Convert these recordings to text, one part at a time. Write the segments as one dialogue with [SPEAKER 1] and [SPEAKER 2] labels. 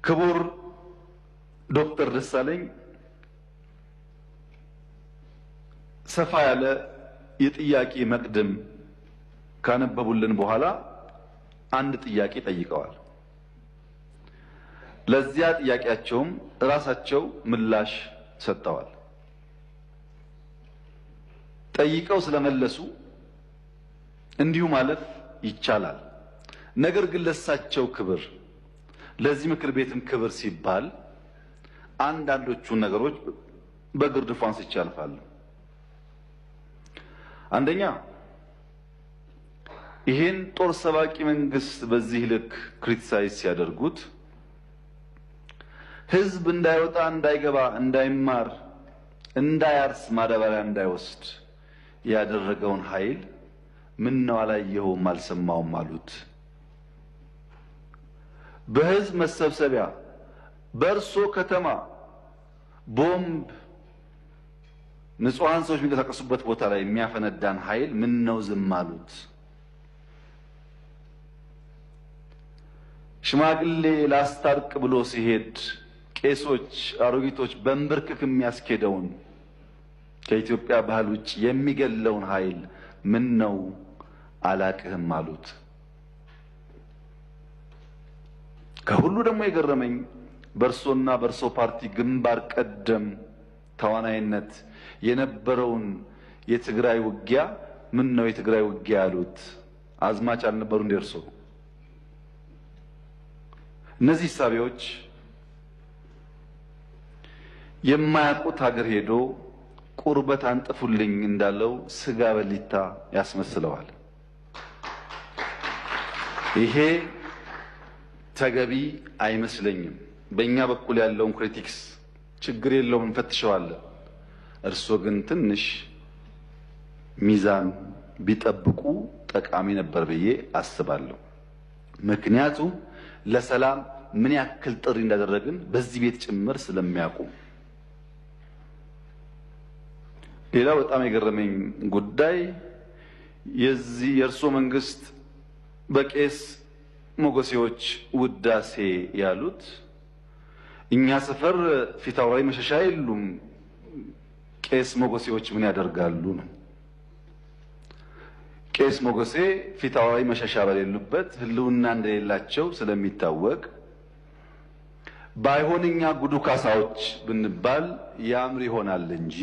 [SPEAKER 1] ክቡር ዶክተር ደሳለኝ ሰፋ ያለ የጥያቄ መቅድም ካነበቡልን በኋላ አንድ ጥያቄ ጠይቀዋል። ለዚያ ጥያቄያቸውም ራሳቸው ምላሽ ሰጥተዋል። ጠይቀው ስለመለሱ እንዲሁ ማለፍ ይቻላል። ነገር ግን ለሳቸው ክብር፣ ለዚህ ምክር ቤትም ክብር ሲባል አንዳንዶቹ ነገሮች በግርድፉ አንስቼ አልፋለሁ። አንደኛ ይሄን ጦር ሰባቂ መንግስት በዚህ ልክ ክሪቲሳይዝ ሲያደርጉት ህዝብ እንዳይወጣ፣ እንዳይገባ፣ እንዳይማር፣ እንዳያርስ፣ ማዳበሪያ እንዳይወስድ ያደረገውን ኃይል ምን ነው አላየኸውም አልሰማውም አሉት። በህዝብ መሰብሰቢያ በእርሶ ከተማ ቦምብ ንጹሃን ሰዎች የሚንቀሳቀሱበት ቦታ ላይ የሚያፈነዳን ኃይል ምን ነው ዝም አሉት? ሽማግሌ ላስታርቅ ብሎ ሲሄድ ቄሶች፣ አሮጊቶች በንብርክክ የሚያስኬደውን ከኢትዮጵያ ባህል ውጭ የሚገለውን ኃይል ምን ነው አላቅህም አሉት። ከሁሉ ደግሞ የገረመኝ በእርሶና በእርሶ ፓርቲ ግንባር ቀደም ተዋናይነት የነበረውን የትግራይ ውጊያ ምን ነው የትግራይ ውጊያ ያሉት? አዝማች አልነበሩ እንደ እርሶ? እነዚህ ሳቢዎች የማያውቁት ሀገር ሄዶ ቁርበት አንጥፉልኝ እንዳለው ስጋ በሊታ ያስመስለዋል። ይሄ ተገቢ አይመስለኝም። በእኛ በኩል ያለውን ክሪቲክስ ችግር የለውም እንፈትሸዋለን። እርሶ ግን ትንሽ ሚዛን ቢጠብቁ ጠቃሚ ነበር ብዬ አስባለሁ። ምክንያቱም ለሰላም ምን ያክል ጥሪ እንዳደረግን በዚህ ቤት ጭምር ስለሚያውቁ። ሌላው በጣም የገረመኝ ጉዳይ የእርሶ መንግስት በቄስ ሞገሴዎች ውዳሴ ያሉት እኛ ሰፈር ፊታውራሪ መሸሻ የሉም፣ ቄስ ሞገሴዎች ምን ያደርጋሉ ነው። ቄስ ሞገሴ ፊታውራሪ መሸሻ በሌሉበት ህልውና እንደሌላቸው ስለሚታወቅ ባይሆን እኛ ጉዱ ካሳዎች ብንባል ያምር ይሆናል እንጂ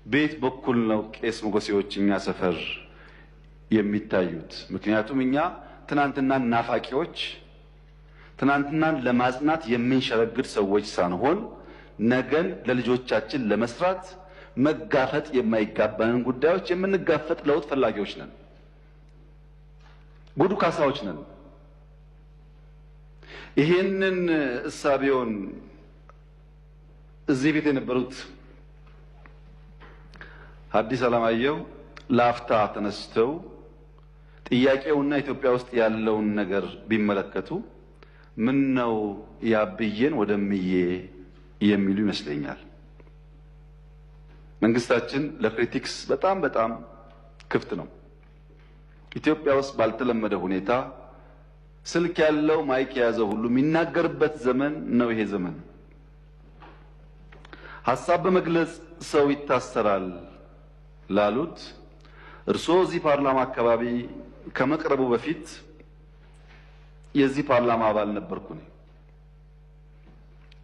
[SPEAKER 1] ቤት በኩል ነው ቄስ ሞገሴዎች እኛ ሰፈር የሚታዩት። ምክንያቱም እኛ ትናንትናን ናፋቂዎች፣ ትናንትናን ለማጽናት የምንሸረግድ ሰዎች ሳንሆን ነገን ለልጆቻችን ለመስራት መጋፈጥ የማይጋባንን ጉዳዮች የምንጋፈጥ ለውጥ ፈላጊዎች ነን። ጉዱ ካሳዎች ነን። ይሄንን እሳቤውን እዚህ ቤት የነበሩት ሐዲስ ዓለማየሁ ላፍታ ተነስተው ጥያቄውና ኢትዮጵያ ውስጥ ያለውን ነገር ቢመለከቱ ምን ነው ያብዬን ወደምዬ የሚሉ ይመስለኛል። መንግስታችን ለክሪቲክስ በጣም ክፍት ነው። ኢትዮጵያ ውስጥ ባልተለመደ ሁኔታ ስልክ ያለው ማይክ የያዘው ሁሉ የሚናገርበት ዘመን ነው ይሄ ዘመን። ሐሳብ በመግለጽ ሰው ይታሰራል ላሉት እርስዎ እዚህ ፓርላማ አካባቢ ከመቅረቡ በፊት የዚህ ፓርላማ አባል ነበርኩኝ።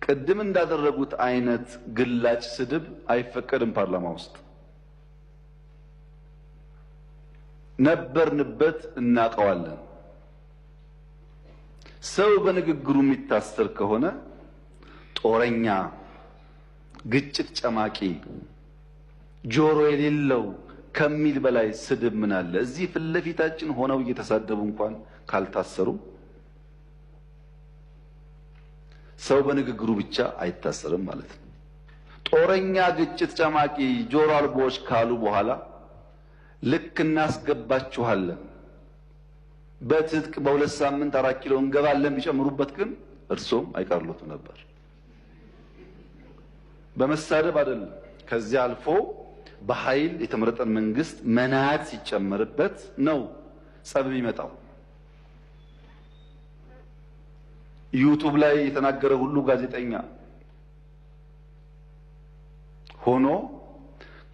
[SPEAKER 1] ቅድም እንዳደረጉት አይነት ግላጭ ስድብ አይፈቀድም። ፓርላማ ውስጥ ነበርንበት፣ እናውቀዋለን። ሰው በንግግሩ የሚታሰር ከሆነ ጦረኛ፣ ግጭት ጨማቂ፣ ጆሮ የሌለው ከሚል በላይ ስድብ ምን አለ? እዚህ ፊት ለፊታችን ሆነው እየተሳደቡ እንኳን ካልታሰሩ ሰው በንግግሩ ብቻ አይታሰርም ማለት ነው። ጦረኛ፣ ግጭት ጨማቂ፣ ጆሮ አልቦች ካሉ በኋላ ልክ እናስገባችኋለን፣ በትጥቅ በ2 ሳምንት 4 ኪሎ እንገባለን ቢጨምሩበት ግን እርሶም አይቀርሉት ነበር። በመሳደብ አይደለም። ከዚያ አልፎ በኃይል የተመረጠን መንግስት መናት ሲጨመርበት ነው ጸብ የሚመጣው። ዩቲዩብ ላይ የተናገረ ሁሉ ጋዜጠኛ ሆኖ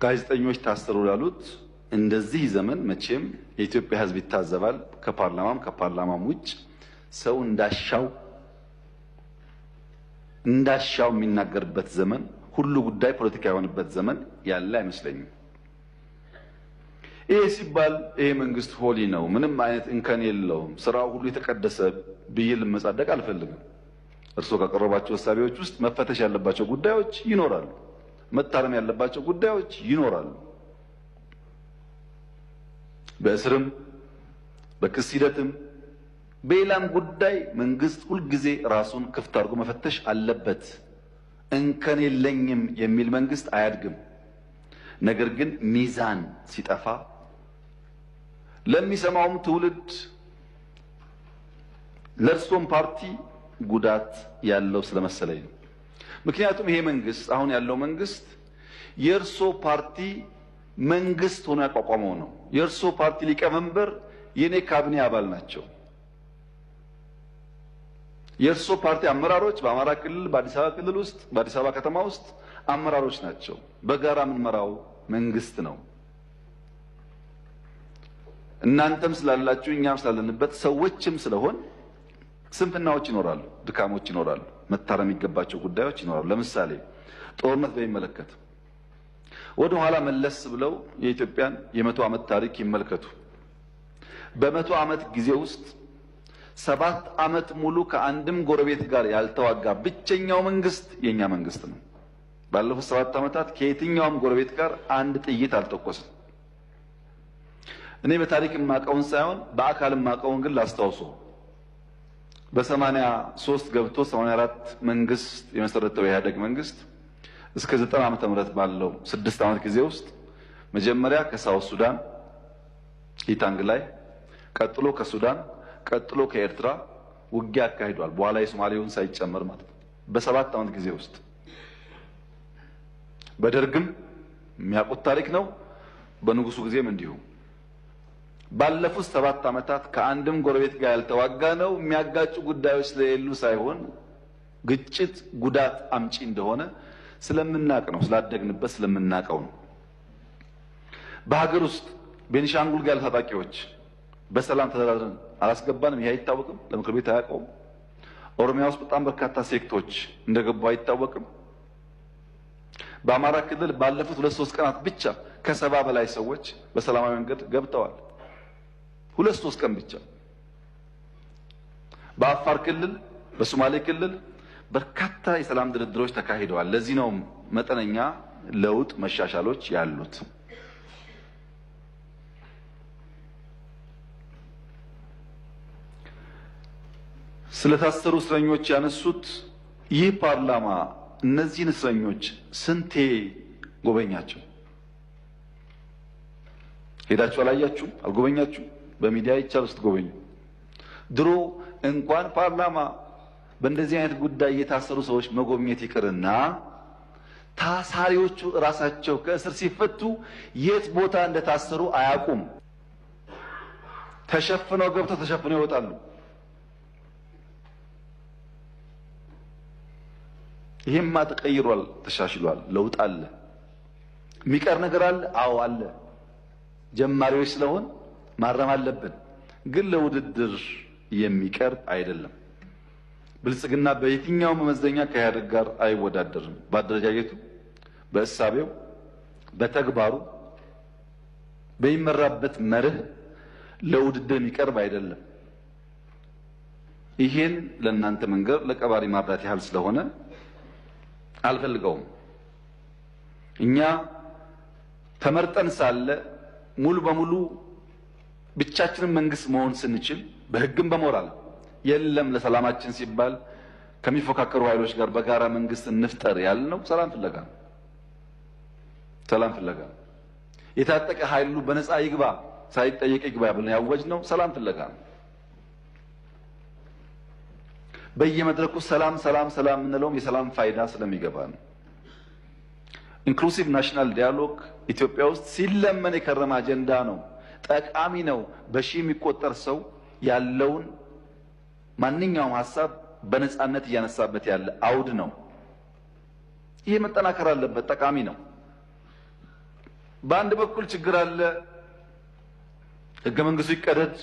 [SPEAKER 1] ጋዜጠኞች ታሰሩ ያሉት እንደዚህ ዘመን መቼም የኢትዮጵያ ሕዝብ ይታዘባል። ከፓርላማም ውጭ ሰው እንዳሻው የሚናገርበት ዘመን፣ ሁሉ ጉዳይ ፖለቲካ የሆነበት ዘመን ያለ አይመስለኝም። ይሄ ሲባል ይሄ መንግስት ሆሊ ነው፣ ምንም አይነት እንከን የለውም፣ ስራው ሁሉ የተቀደሰ ብዬ ልመጻደቅ አልፈልግም። እርስዎ ካቀረባቸው ሀሳቦች ውስጥ መፈተሽ ያለባቸው ጉዳዮች ይኖራሉ፣ መታረም ያለባቸው ጉዳዮች ይኖራሉ። በእስርም በክስ ሂደትም በሌላም ጉዳይ መንግስት ሁልጊዜ ራሱን ክፍት አድርጎ መፈተሽ አለበት። እንከን የለኝም የሚል መንግስት አያድግም። ነገር ግን ሚዛን ሲጠፋ ለሚሰማውም ትውልድ ለእርሶም ፓርቲ ጉዳት ያለው ስለመሰለኝ ነው። ምክንያቱም ይሄ መንግስት አሁን ያለው መንግስት የእርሶ ፓርቲ መንግስት ሆኖ ያቋቋመው ነው። የእርሶ ፓርቲ ሊቀመንበር የኔ ካቢኔ አባል ናቸው። የእርሶ ፓርቲ አመራሮች በአማራ ክልል በአዲስ አበባ ክልል ውስጥ በአዲስ አበባ ከተማ ውስጥ አመራሮች ናቸው። በጋራ የምንመራው መንግስት ነው። እናንተም ስላላችሁ እኛም ስላለንበት ሰዎችም ስለሆን ስንፍናዎች ይኖራሉ፣ ድካሞች ይኖራሉ፣ መታረም የሚገባቸው ጉዳዮች ይኖራሉ። ለምሳሌ ጦርነት በሚመለከት ወደ ኋላ መለስ ብለው የኢትዮጵያን የ100 ዓመት ታሪክ ይመልከቱ። በ100 ዓመት ጊዜ ውስጥ 7 ዓመት ሙሉ ከአንድም ጎረቤት ጋር ያልተዋጋ ብቸኛው መንግስት የኛ መንግስት ነው። ባለፉት 7 ዓመታት ከየትኛውም ጎረቤት ጋር አንድ ጥይት አልተኮሰም። እኔ በታሪክ የማውቀውን ሳይሆን በአካል የማውቀውን ግን ላስታውሶ በ83 ገብቶ 84 መንግስት የመሰረተው የኢህአዴግ መንግስት እስከ 90 ዓመተ ምህረት ባለው 6 ዓመት ጊዜ ውስጥ መጀመሪያ ከሳውት ሱዳን ኢታንግ ላይ፣ ቀጥሎ ከሱዳን፣ ቀጥሎ ከኤርትራ ውጊያ አካሂዷል። በኋላ የሶማሌውን ሳይጨመር ማለት ነው። በ7 ዓመት ጊዜ ውስጥ በደርግም የሚያውቁት ታሪክ ነው። በንጉሱ ጊዜም እንዲሁ ባለፉት 7 ዓመታት ከአንድም ጎረቤት ጋር ያልተዋጋ ነው። የሚያጋጩ ጉዳዮች ስለሌሉ ሳይሆን ግጭት ጉዳት አምጪ እንደሆነ ስለምናቅ ነው፣ ስላደግንበት ስለምናቀው ነው። በሀገር ውስጥ ቤኒሻንጉል ጋር ታጣቂዎች በሰላም ተደራድረን አላስገባንም። ይሄ አይታወቅም፣ ለምክር ቤት አያውቀውም። ኦሮሚያ ውስጥ በጣም በርካታ ሴክቶች እንደገቡ አይታወቅም። በአማራ ክልል ባለፉት 2-3 ቀናት ብቻ ከ70 በላይ ሰዎች በሰላማዊ መንገድ ገብተዋል። 2-3 ቀን ብቻ። በአፋር ክልል፣ በሶማሌ ክልል በርካታ የሰላም ድርድሮች ተካሂደዋል። ለዚህ ነው መጠነኛ ለውጥ መሻሻሎች ያሉት። ስለታሰሩ እስረኞች ያነሱት ይህ ፓርላማ እነዚህን እስረኞች ስንቴ ጎበኛቸው? ሄዳችሁ አላያችሁም? አልጎበኛችሁም? በሚዲያ ይቻል ውስጥ ጎበኙ። ድሮ እንኳን ፓርላማ በእንደዚህ አይነት ጉዳይ የታሰሩ ሰዎች መጎብኘት ይቅርና ታሳሪዎቹ ራሳቸው ከእስር ሲፈቱ የት ቦታ እንደታሰሩ አያውቁም። ተሸፍነው ገብተው ተሸፍነው ይወጣሉ። ይሄማ ተቀይሯል፣ ተሻሽሏል፣ ለውጥ አለ። የሚቀር ነገር አለ? አዎ አለ። ጀማሪዎች ስለሆን ማረም አለብን፣ ግን ለውድድር የሚቀርብ አይደለም። ብልጽግና በየትኛው መመዘኛ ከኢህአዴግ ጋር አይወዳደርም። በአደረጃጀቱ፣ በእሳቤው፣ በተግባሩ፣ በሚመራበት መርህ ለውድድር የሚቀርብ አይደለም። ይሄን ለእናንተ መንገር ለቀባሪ ማርዳት ያህል ስለሆነ አልፈልገውም። እኛ ተመርጠን ሳለ ሙሉ በሙሉ ብቻችንን መንግስት መሆን ስንችል በህግም በሞራል የለም ለሰላማችን ሲባል ከሚፎካከሩ ኃይሎች ጋር በጋራ መንግስት እንፍጠር ያልነው ሰላም ፍለጋ ነው። ሰላም ፍለጋ የታጠቀ ኃይሉ በነፃ ይግባ ሳይጠየቅ ይግባ ብለን ያወጅነው ሰላም ፍለጋ ነው። በየመድረኩ ሰላም ሰላም ሰላም እንለውም የሰላም ፋይዳ ስለሚገባ ነው። ኢንክሉሲቭ ናሽናል ዲያሎግ ኢትዮጵያ ውስጥ ሲለመን የከረመ አጀንዳ ነው። ጠቃሚ ነው። በሺህ የሚቆጠር ሰው ያለውን ማንኛውም ሀሳብ በነጻነት እያነሳበት ያለ አውድ ነው። ይሄ መጠናከር አለበት፣ ጠቃሚ ነው። በአንድ በኩል ችግር አለ፣ ህገ መንግስቱ ይቀደድ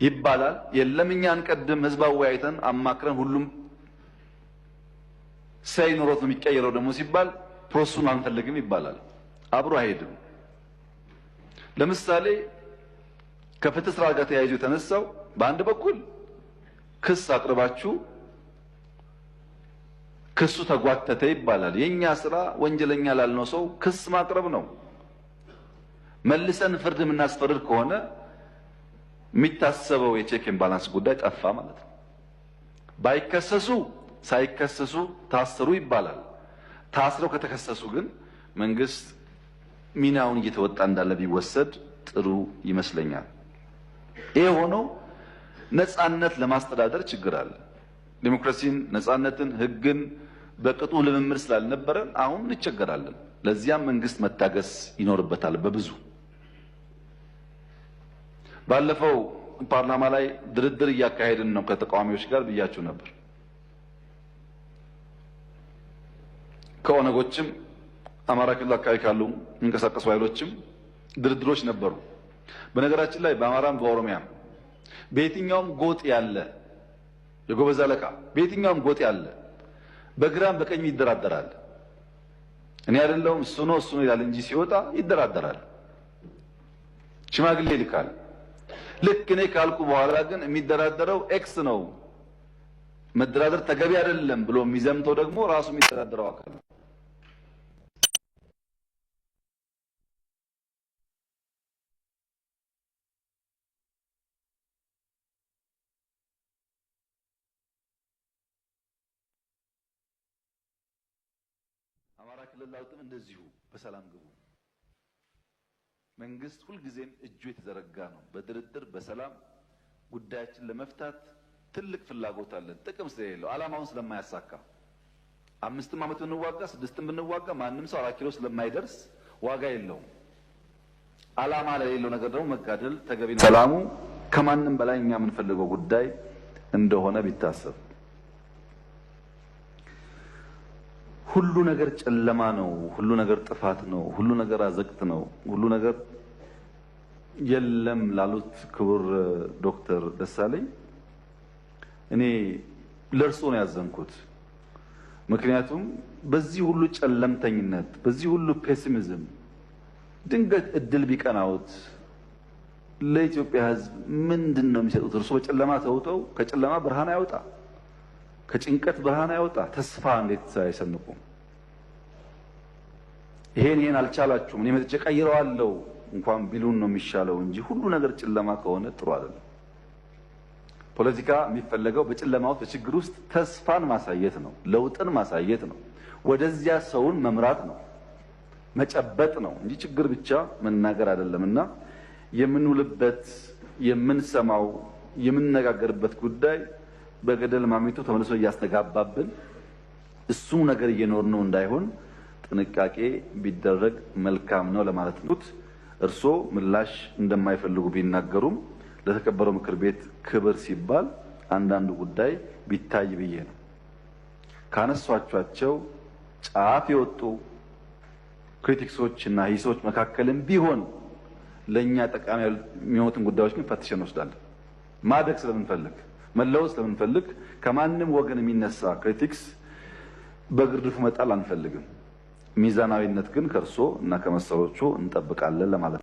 [SPEAKER 1] ይባላል። የለም እኛ እንቀድም፣ ህዝብ አወያይተን አማክረን ሁሉም ሳይኖሮት ነው የሚቀየረው ደግሞ ሲባል ፕሮሰሱን አንፈልግም ይባላል። አብሮ አይሄድም። ለምሳሌ ከፍትህ ስራ ጋር ተያይዞ የተነሳው በአንድ በኩል ክስ አቅርባችሁ ክሱ ተጓተተ ይባላል። የኛ ስራ ወንጀለኛ ላልነው ሰው ክስ ማቅረብ ነው። መልሰን ፍርድ የምናስፈርድ ከሆነ የሚታሰበው የቼክ ኤንድ ባላንስ ጉዳይ ጠፋ ማለት ነው። ባይከሰሱ ሳይከሰሱ ታሰሩ ይባላል። ታስረው ከተከሰሱ ግን መንግስት ሚናውን እየተወጣ እንዳለ ቢወሰድ ጥሩ ይመስለኛል። ይሄ ሆኖ ነጻነት ለማስተዳደር ችግር አለ። ዲሞክራሲን፣ ነጻነትን፣ ህግን በቅጡ ልምምድ ስላልነበረን አሁን እንቸገራለን። ለዚያም መንግስት መታገስ ይኖርበታል። በብዙ ባለፈው ፓርላማ ላይ ድርድር እያካሄድን ነው ከተቃዋሚዎች ጋር ብያችሁ ነበር። ከኦነጎችም አማራ ክልል አካባቢ ካሉ የሚንቀሳቀሱ ኃይሎችም ድርድሮች ነበሩ። በነገራችን ላይ በአማራም በኦሮሚያም በየትኛውም ጎጥ ያለ የጎበዝ አለቃ በየትኛውም ጎጥ ያለ በግራም በቀኝ ይደራደራል። እኔ አይደለሁም እሱ ነው ይላል እንጂ ሲወጣ ይደራደራል፣ ሽማግሌ ይልካል። ልክ እኔ ካልኩ በኋላ ግን የሚደራደረው ኤክስ ነው፣ መደራደር ተገቢ አይደለም ብሎ የሚዘምተው ደግሞ ራሱ የሚደራደረው አካል ነው። አማራ ክልል ላውጥም እንደዚሁ በሰላም ግቡ። መንግስት ሁልጊዜም እጁ የተዘረጋ ነው። በድርድር በሰላም ጉዳያችን ለመፍታት ትልቅ ፍላጎት አለን። ጥቅም ስለሌለው ዓላማውን ስለማያሳካ 5 ዓመት ብንዋጋ 6 ብንዋጋ ማንም ሰው 4 ኪሎ ስለማይደርስ ዋጋ የለውም። ዓላማ ለሌለው ነገር ደግሞ መጋደል ተገቢ ነው። ሰላሙ ከማንም በላይ እኛ የምንፈልገው ጉዳይ እንደሆነ ቢታሰብ። ሁሉ ነገር ጨለማ ነው፣ ሁሉ ነገር ጥፋት ነው፣ ሁሉ ነገር አዘቅት ነው፣ ሁሉ ነገር የለም ላሉት ክቡር ዶክተር ደሳለኝ እኔ ለእርሶ ነው ያዘንኩት። ምክንያቱም በዚህ ሁሉ ጨለምተኝነት፣ በዚህ ሁሉ ፔሲሚዝም ድንገት እድል ቢቀናውት ለኢትዮጵያ ሕዝብ ምንድን ነው የሚሰጡት? እርሶ በጨለማ ተውጠው ከጨለማ ብርሃን ያወጣ ከጭንቀት ብርሃን ያወጣ ተስፋ እንዴት አይሰንቁም? ይሄን አልቻላችሁም እኔ መጥቼ ቀይረዋለሁ እንኳን ቢሉን ነው የሚሻለው እንጂ ሁሉ ነገር ጨለማ ከሆነ ጥሩ አይደለም። ፖለቲካ የሚፈለገው በጨለማ ውስጥ በችግር ውስጥ ተስፋን ማሳየት ነው፣ ለውጥን ማሳየት ነው፣ ወደዚያ ሰውን መምራት ነው፣ መጨበጥ ነው እንጂ ችግር ብቻ መናገር አይደለምና የምንውልበት የምንሰማው የምንነጋገርበት ጉዳይ በገደል ማሚቱ ተመልሶ እያስተጋባብን እሱ ነገር እየኖርነው እንዳይሆን ጥንቃቄ ቢደረግ መልካም ነው ለማለት ነው። እርሶ ምላሽ እንደማይፈልጉ ቢናገሩም ለተከበረው ምክር ቤት ክብር ሲባል አንዳንዱ ጉዳይ ቢታይ ብዬ ነው። ካነሷቸው ጫፍ የወጡ ክሪቲክሶች እና ሂሶች መካከልም ቢሆን ለኛ ጠቃሚ የሚሆኑትን ጉዳዮች ግን ፈትሸን እንወስዳለን። ማደግ ስለምንፈልግ መለወጥ ስለምንፈልግ ከማንም ወገን የሚነሳ ክሪቲክስ በግርድፉ መጣል አንፈልግም። ሚዛናዊነት ግን ከእርሶ እና ከመሰሎቹ እንጠብቃለን ለማለት ነው።